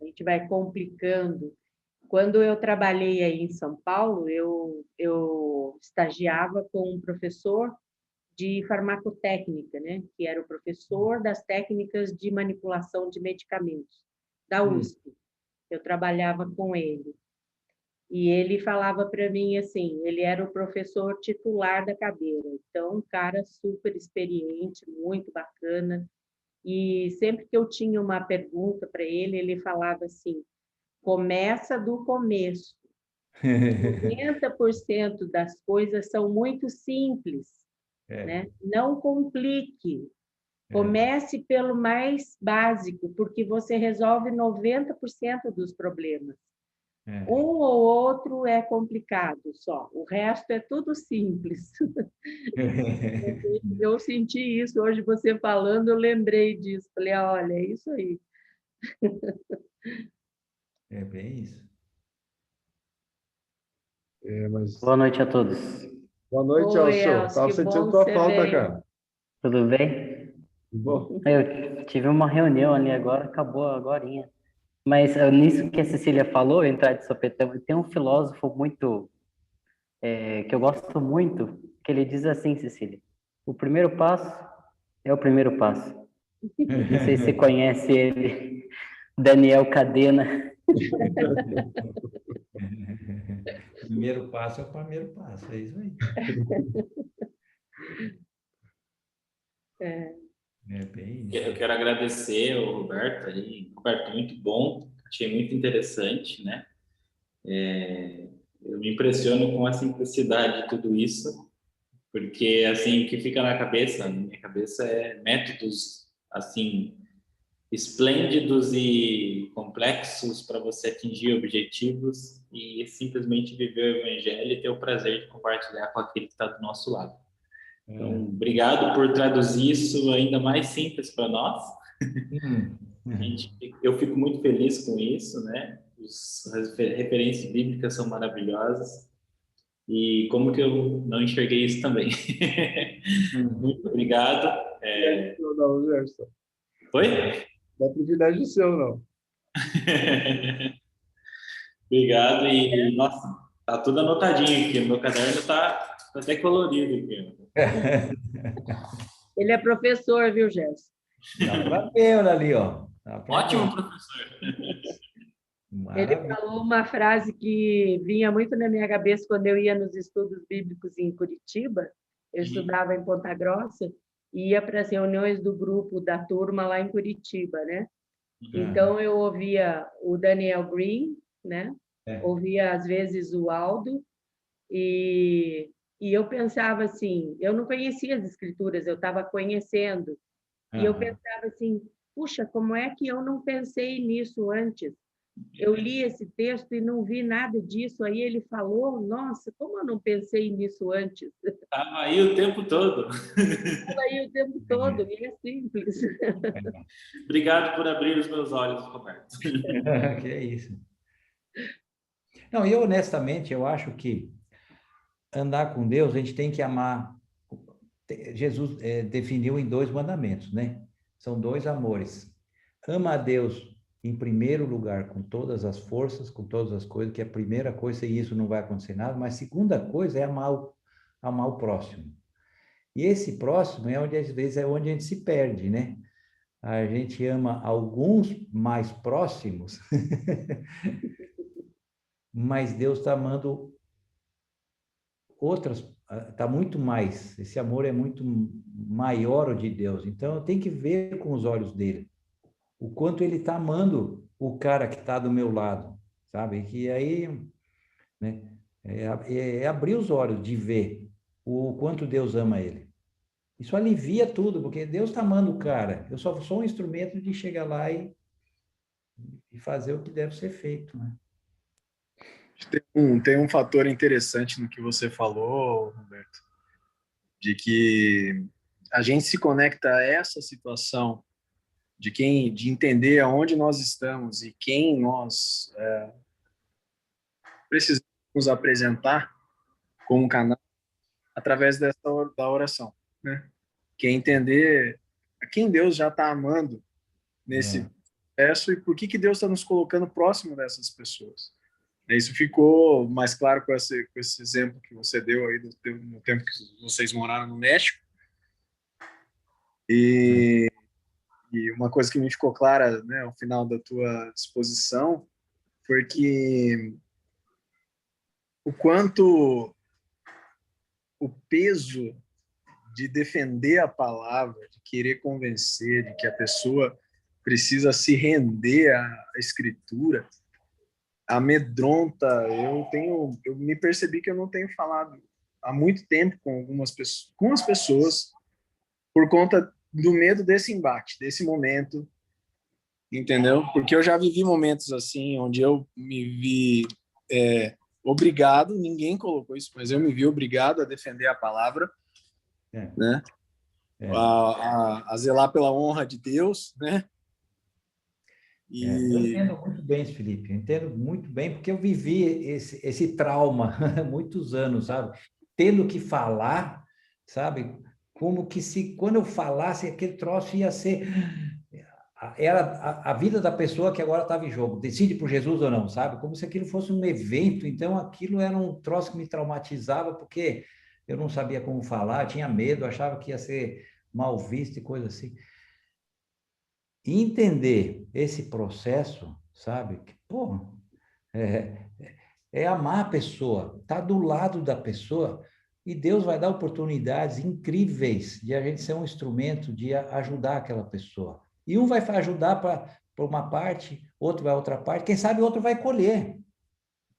A gente vai complicando. Quando eu trabalhei aí em São Paulo, eu estagiava com um professor de farmacotécnica, né? Que era o professor das técnicas de manipulação de medicamentos da USP. Eu trabalhava com ele. E ele falava para mim assim, ele era o professor titular da cadeira. Então, um cara super experiente, muito bacana. E sempre que eu tinha uma pergunta para ele, ele falava assim: começa do começo. 90% das coisas são muito simples, né? Não complique. Comece pelo mais básico, porque você resolve 90% dos problemas. Um ou outro é complicado só, o resto é tudo simples. Eu senti isso hoje, você falando, eu lembrei disso. Falei, olha, é isso aí. É bem isso. Mas... Boa noite a todos. Boa noite, Oi, Elcio. Elcio, Estava que sentindo bom tua que você falta, veio. cara. Tudo bem? Bom. Eu tive uma reunião ali agora, acabou agorinha. Mas nisso que a Cecília falou, entrar de sopetão, tem um filósofo muito que eu gosto muito, que ele diz assim, Cecília: o primeiro passo é o primeiro passo. Não sei se você conhece ele, Daniel Cadena. Primeiro passo é o primeiro passo, é isso aí. É, É bem Eu isso. quero agradecer ao Roberto aí, Roberto, muito bom, achei muito interessante, né? Eu me impressiono com a simplicidade de tudo isso, porque assim, o que fica na minha cabeça é métodos assim esplêndidos e complexos para você atingir objetivos e simplesmente viver o evangelho e ter o prazer de compartilhar com aquele que está do nosso lado. Então, obrigado por traduzir isso ainda mais simples para nós. Hum. Eu fico muito feliz com isso, né? As referências bíblicas são maravilhosas. E como que eu não enxerguei isso também? Muito obrigado. Não, Gerson. Oi? Não é privilégio seu, não. Obrigado. E, nossa, tá tudo anotadinho aqui. O meu caderno tá até colorido aqui. ele é professor, viu, Gerson? Dá para ver, olha ali, ó. Dá pra Ótimo, ver. professor. Ele Maravilha. falou uma frase que vinha muito na minha cabeça quando eu ia nos estudos bíblicos em Curitiba. Eu estudava em Ponta Grossa e ia para as reuniões do grupo da turma lá em Curitiba, né? Então eu ouvia o Daniel Green, né? Ouvia às vezes o Aldo e eu pensava assim, eu não conhecia as escrituras, eu estava conhecendo. E eu pensava assim, puxa, como é que eu não pensei nisso antes? Eu li esse texto e não vi nada disso. Aí ele falou, nossa, como eu não pensei nisso antes? Estava aí o tempo todo. Estava aí o tempo todo, e é simples. Obrigado por abrir os meus olhos, Roberto. Que é isso. Não, eu honestamente, eu acho que andar com Deus, a gente tem que amar. Jesus definiu em 2 mandamentos, né? São 2 amores. Ama a Deus em primeiro lugar, com todas as forças, com todas as coisas, que é a primeira coisa, e isso não vai acontecer nada, mas a segunda coisa é amar o próximo. E esse próximo é onde, às vezes, é onde a gente se perde, né? A gente ama alguns mais próximos, mas Deus está amando outras, está muito mais, esse amor é muito maior o de Deus, então eu tenho que ver com os olhos dele, o quanto ele está amando o cara que está do meu lado, sabe? Que aí, né, é abrir os olhos de ver o quanto Deus ama ele. Isso alivia tudo, porque Deus está amando o cara, eu só sou um instrumento de chegar lá e fazer o que deve ser feito, né? Tem um fator interessante no que você falou, Roberto, de que a gente se conecta a essa situação de entender aonde nós estamos e quem nós precisamos nos apresentar como canal através da oração, né? Que é entender a quem Deus já está amando nesse processo e por que Deus está nos colocando próximo dessas pessoas. Isso ficou mais claro com esse exemplo que você deu aí no tempo que vocês moraram no México. E uma coisa que me ficou clara, né, ao final da tua exposição foi que o quanto o peso de defender a palavra, de querer convencer, de que a pessoa precisa se render à escritura, amedronta. Eu me percebi que eu não tenho falado há muito tempo com as pessoas por conta do medo desse embate, desse momento, entendeu? Porque eu já vivi momentos assim, onde eu me vi obrigado, ninguém colocou isso, mas eu me vi obrigado a defender a palavra, né? A zelar pela honra de Deus, né? Eu entendo muito bem, Felipe, eu entendo muito bem, porque eu vivi esse trauma há muitos anos, sabe? Tendo que falar, sabe? Como que se, quando eu falasse, aquele troço ia ser era a vida da pessoa que agora estava em jogo, decide por Jesus ou não, sabe? Como se aquilo fosse um evento, então aquilo era um troço que me traumatizava, porque eu não sabia como falar, tinha medo, achava que ia ser mal visto e coisa assim. E entender esse processo, sabe? Que, pô, é, é amar a pessoa, tá do lado da pessoa, e Deus vai dar oportunidades incríveis de a gente ser um instrumento de ajudar aquela pessoa. E um vai ajudar para uma parte, outro vai outra parte, quem sabe outro vai colher.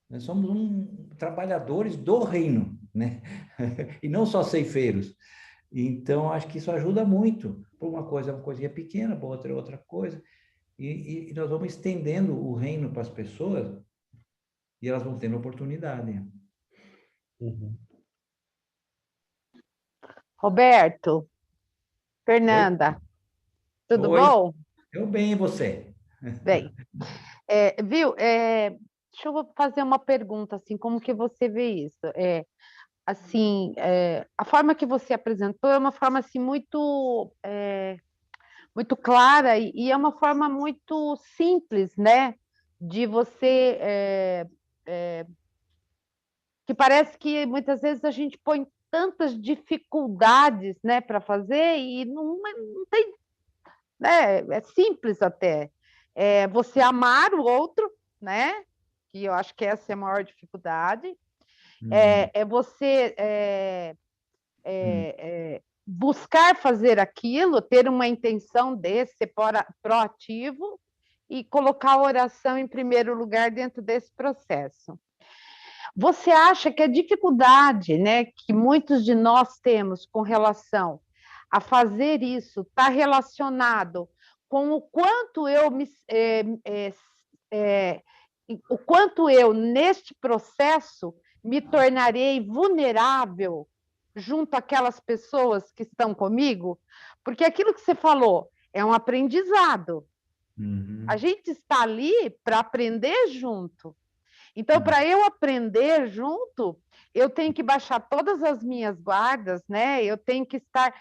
Nós somos trabalhadores do reino, né? E não só ceifeiros. Então, acho que isso ajuda muito. Por uma coisa é uma coisinha pequena, para outra é outra coisa. E nós vamos estendendo o reino para as pessoas e elas vão tendo oportunidade. Uhum. Roberto, Oi? Fernanda, tudo Oi, bom? eu bem, e você? Bem, viu? Deixa eu fazer uma pergunta, assim, como que você vê isso? Assim, a forma que você apresentou é uma forma, assim, muito clara e é uma forma muito simples, né? De você, que parece que muitas vezes a gente põe tantas dificuldades, né, para fazer e não tem, né? É simples até. Você amar o outro, né? Que eu acho que essa é a maior dificuldade. Uhum. É você Uhum. buscar fazer aquilo, ter uma intenção de ser proativo e colocar a oração em primeiro lugar dentro desse processo. Você acha que a dificuldade, né, que muitos de nós temos com relação a fazer isso está relacionado com o quanto o quanto eu neste processo me tornarei vulnerável junto àquelas pessoas que estão comigo? Porque aquilo que você falou é um aprendizado. A Uhum. gente está ali para aprender junto. Então, Uhum. para eu aprender junto, eu tenho que baixar todas as minhas guardas, né? Eu tenho que estar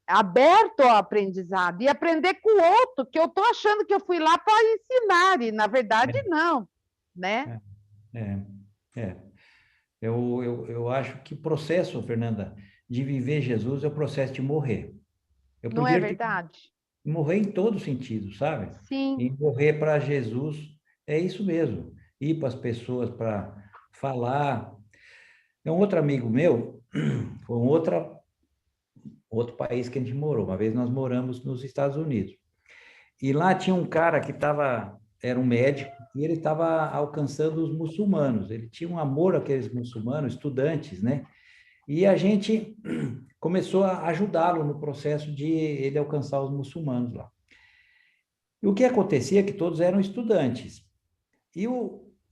aberto ao aprendizado e aprender com o outro, que eu estou achando que eu fui lá para ensinar, e na verdade não, né? É, é. Eu acho que o processo, Fernanda, de viver Jesus é o processo de morrer. Eu Não é podia ter verdade? morrer em todo sentido, sabe? Sim. E morrer para Jesus é isso mesmo. Ir para as pessoas para falar. É um outro amigo meu, foi outro país que a gente morou. Uma vez nós moramos nos Estados Unidos. E lá tinha um cara que era um médico, e ele estava alcançando os muçulmanos. Ele tinha um amor àqueles muçulmanos, estudantes, né? E a gente começou a ajudá-lo no processo de ele alcançar os muçulmanos lá. E o que acontecia é que todos eram estudantes. E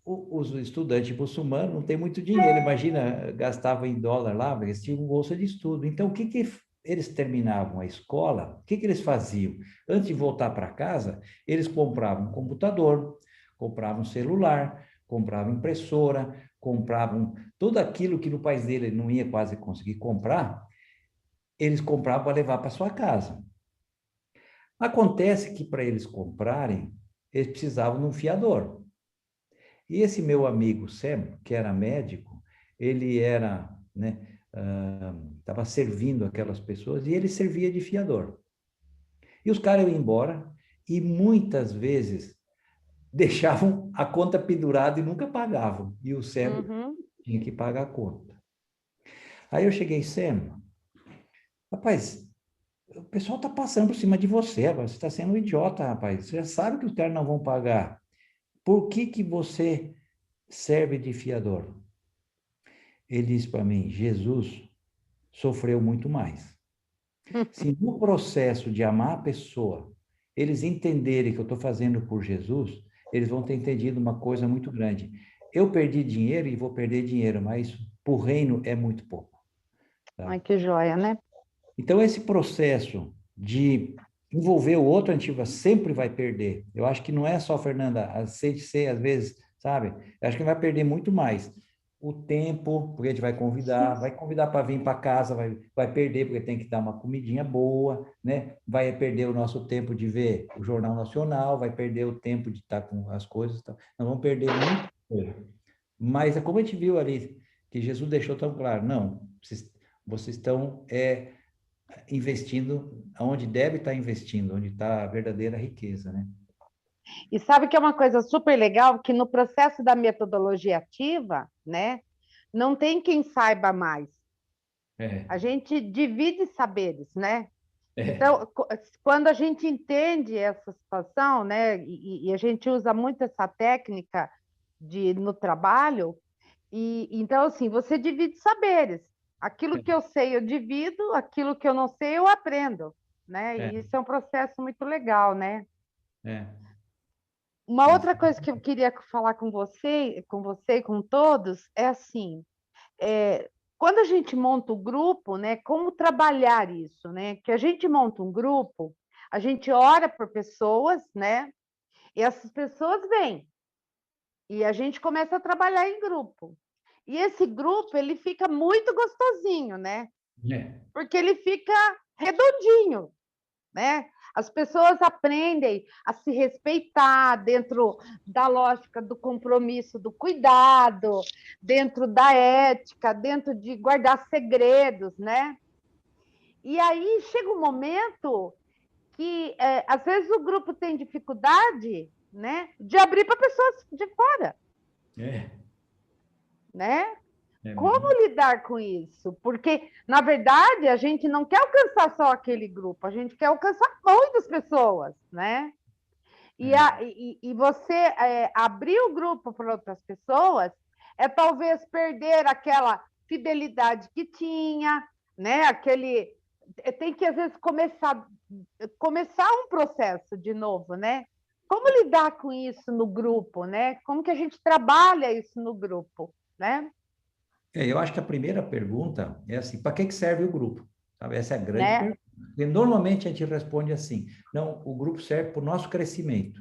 os estudantes muçulmanos não têm muito dinheiro, imagina, gastavam em dólar lá, eles tinham bolsa de estudo. Então, o que eles terminavam a escola, o que eles faziam? Antes de voltar para casa, eles compravam um computador, compravam um celular, compravam impressora, compravam tudo aquilo que no país dele não ia quase conseguir comprar, eles compravam para levar para sua casa. Acontece que para eles comprarem, eles precisavam de um fiador. E esse meu amigo Sam, que era médico, ele era, né, estava servindo aquelas pessoas e ele servia de fiador. E os caras iam embora e muitas vezes deixavam a conta pendurada e nunca pagavam. E o Sam Uhum. tinha que pagar a conta. Aí eu cheguei, Sam, rapaz, o pessoal está passando por cima de você, você está sendo um idiota, rapaz. Você já sabe que os caras não vão pagar. Por que você serve de fiador? Ele disse para mim, Jesus sofreu muito mais. Se no processo de amar a pessoa, eles entenderem que eu estou fazendo por Jesus, eles vão ter entendido uma coisa muito grande. Eu perdi dinheiro e vou perder dinheiro, mas para o reino é muito pouco. Tá? Ai, que joia, né? Então, esse processo de envolver o outro, a gente sempre vai perder. Eu acho que não é só, Fernanda, a CTC, às vezes, sabe? Eu acho que vai perder muito mais. o tempo, porque a gente vai convidar para vir para casa, vai perder, porque tem que dar uma comidinha boa, né? Vai perder o nosso tempo de ver o Jornal Nacional, vai perder o tempo de estar com as coisas, tá? Nós vamos perder muita coisa. Mas é como a gente viu ali, que Jesus deixou tão claro, não, vocês estão investindo onde deve estar investindo, onde está a verdadeira riqueza, né? E sabe que é uma coisa super legal, que no processo da metodologia ativa, né, não tem quem saiba mais. A gente divide saberes, né? Então, quando a gente entende essa situação, né, e a gente usa muito essa técnica no trabalho, então, assim, você divide saberes. Aquilo que eu sei, eu divido, aquilo que eu não sei, eu aprendo, né? E isso é um processo muito legal, né? Uma outra coisa que eu queria falar com você e com todos, é assim, quando a gente monta o grupo, né, como trabalhar isso, né? Que a gente monta um grupo, a gente ora por pessoas, né? E essas pessoas vêm. E a gente começa a trabalhar em grupo. E esse grupo, ele fica muito gostosinho, né? Porque ele fica redondinho, né? As pessoas aprendem a se respeitar dentro da lógica do compromisso, do cuidado, dentro da ética, dentro de guardar segredos, né? E aí chega um momento que, às vezes, o grupo tem dificuldade, né, de abrir para pessoas de fora. Né? Como lidar com isso? Porque, na verdade, a gente não quer alcançar só aquele grupo, a gente quer alcançar muitas pessoas, né? E você abrir o grupo para outras pessoas talvez perder aquela fidelidade que tinha, né? Tem que, às vezes, começar um processo de novo, né? Como lidar com isso no grupo, né? Como que a gente trabalha isso no grupo, né? Eu acho que a primeira pergunta é assim, para que serve o grupo? Sabe? Essa é a grande Né? pergunta. Porque normalmente a gente responde assim, não, o grupo serve para o nosso crescimento.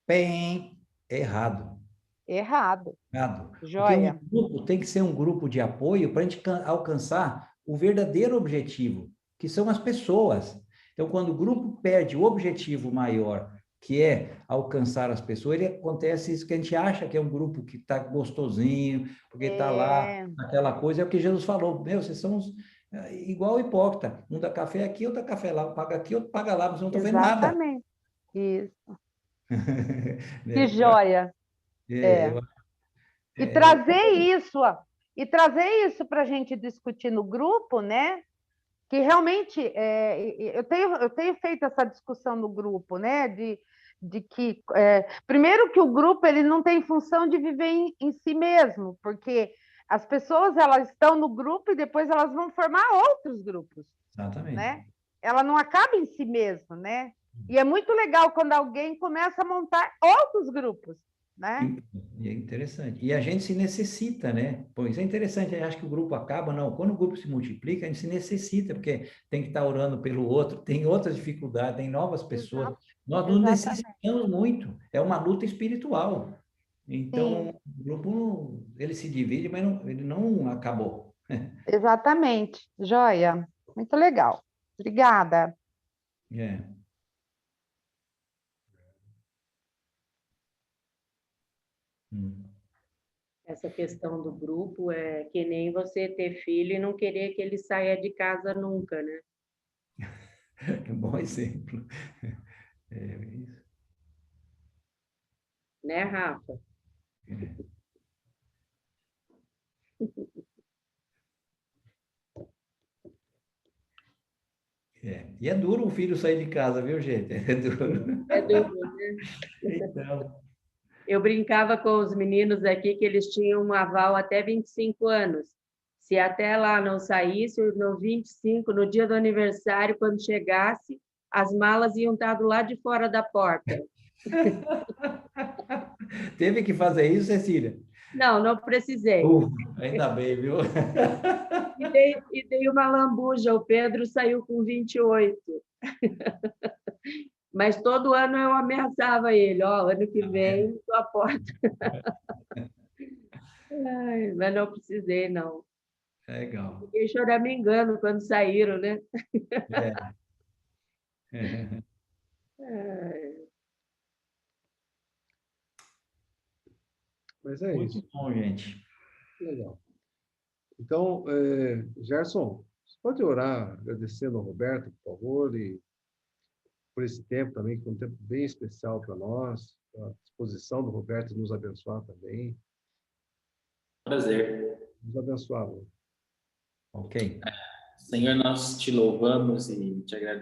Bem, errado. Errado. Porque Joia. um grupo tem que ser um grupo de apoio para a gente alcançar o verdadeiro objetivo, que são as pessoas. Então, quando o grupo perde o objetivo maior, que é alcançar as pessoas, acontece isso que a gente acha que é um grupo que está gostosinho, porque está lá, aquela coisa, é o que Jesus falou, vocês são igual hipócrita, um dá café aqui, outro dá café lá, paga aqui, outro paga lá, mas não estão vendo nada. Exatamente. Isso. Que joia. E trazer isso para a gente discutir no grupo, né? Que realmente eu tenho feito essa discussão no grupo, né? De que primeiro que o grupo ele não tem função de viver em si mesmo, porque as pessoas elas estão no grupo e depois elas vão formar outros grupos. Exatamente. Né? Ela não acaba em si mesma, né? E é muito legal quando alguém começa a montar outros grupos, né? E é interessante. E a gente se necessita, né? Pô, isso é interessante. Eu acho que o grupo acaba, não. Quando o grupo se multiplica, a gente se necessita, porque tem que estar orando pelo outro, tem outras dificuldades, tem novas pessoas. Nós nos necessitamos muito. É uma luta espiritual. Então, o grupo, ele se divide, mas ele não acabou. Exatamente. Joia. Muito legal. Obrigada. Essa questão do grupo é que nem você ter filho e não querer que ele saia de casa nunca, né? Um bom exemplo. Isso. Né, Rafa? E é duro um filho sair de casa, viu, gente? É duro. É duro, né? Então... Eu brincava com os meninos aqui que eles tinham um aval até 25 anos. Se até lá não saísse, no 25, no dia do aniversário, quando chegasse, as malas iam estar do lado de fora da porta. Teve que fazer isso, Cecília? Não precisei. Ainda bem, viu? E dei uma lambuja, o Pedro saiu com 28. Mas todo ano eu ameaçava ele, ano que vem, tua porta. Ai, mas não precisei, não. Legal. Fiquei choramingando quando saíram, né? É. Ai, Mas é Muito isso. bom, gente. Legal. Então, Gerson, você pode orar agradecendo ao Roberto, por favor, e por esse tempo também, que foi um tempo bem especial para nós, a disposição do Roberto nos abençoar também. Prazer. Nos abençoar, Lord. Ok. Senhor, nós te louvamos e te agradecemos